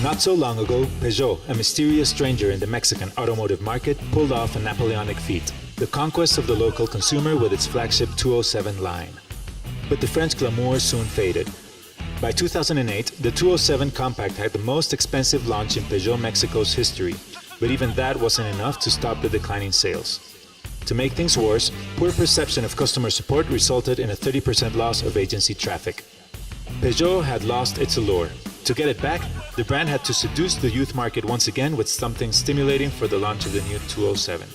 Not so long ago, Peugeot, a mysterious stranger in the Mexican automotive market, pulled off a Napoleonic feat, the conquest of the local consumer with its flagship 207 line. But the French glamour soon faded. By 2008, the 207 Compact had the most expensive launch in Peugeot Mexico's history, but even that wasn't enough to stop the declining sales. To make things worse, poor perception of customer support resulted in a 30% loss of agency traffic. Peugeot had lost its allure. To get it back, the brand had to seduce the youth market once again with something stimulating for the launch of the new 207.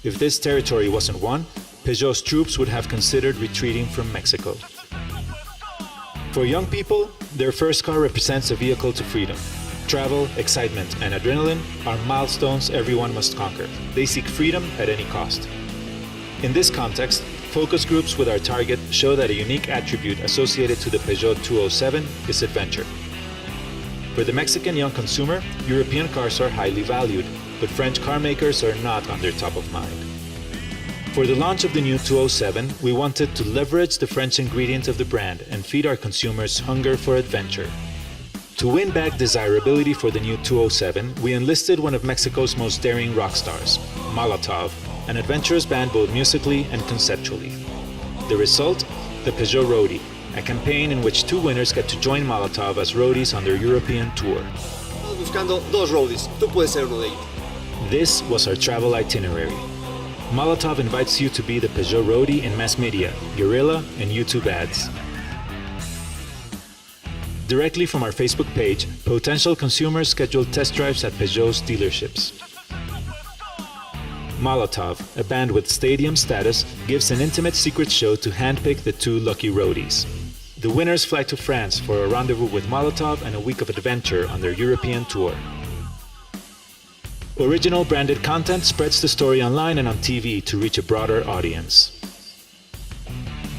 If this territory wasn't won, Peugeot's troops would have considered retreating from Mexico. For young people, their first car represents a vehicle to freedom. Travel, excitement, and adrenaline are milestones everyone must conquer. They seek freedom at any cost. In this context, focus groups with our target show that a unique attribute associated to the Peugeot 207 is adventure. For the Mexican young consumer, European cars are highly valued, but French car makers are not on their top of mind. For the launch of the new 207, we wanted to leverage the French ingredient of the brand and feed our consumers' hunger for adventure. To win back desirability for the new 207, we enlisted one of Mexico's most daring rock stars, Molotov, an adventurous band both musically and conceptually. The result? The Peugeot Roadie, a campaign in which two winners get to join Molotov as roadies on their European tour. Estamos buscando dos roadies. Tú puedes ser uno de ellos. This was our travel itinerary. Molotov invites you to be the Peugeot Roadie in mass media, guerrilla, and YouTube ads. Directly from our Facebook page, potential consumers scheduled test drives at Peugeot's dealerships. Molotov, a band with stadium status, gives an intimate secret show to handpick the two lucky roadies. The winners fly to France for a rendezvous with Molotov and a week of adventure on their European tour. Original branded content spreads the story online and on TV to reach a broader audience.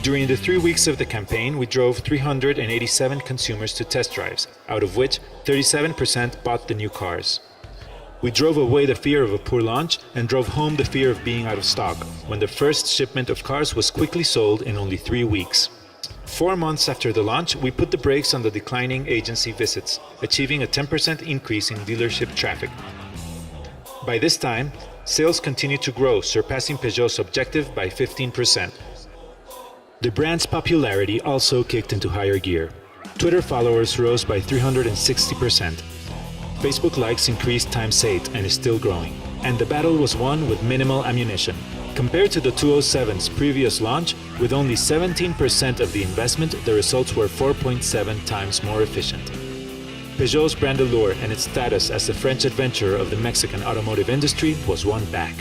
During the 3 weeks of the campaign, we drove 387 consumers to test drives, out of which 37% bought the new cars. We drove away the fear of a poor launch and drove home the fear of being out of stock, when the first shipment of cars was quickly sold in only 3 weeks. 4 months after the launch, we put the brakes on the declining agency visits, achieving a 10% increase in dealership traffic. By this time, sales continued to grow, surpassing Peugeot's objective by 15%. The brand's popularity also kicked into higher gear. Twitter followers rose by 360%. Facebook likes increased times 8 and is still growing. And the battle was won with minimal ammunition. Compared to the 207's previous launch, with only 17% of the investment, the results were 4.7 times more efficient. Peugeot's brand allure and its status as the French adventurer of the Mexican automotive industry was won back.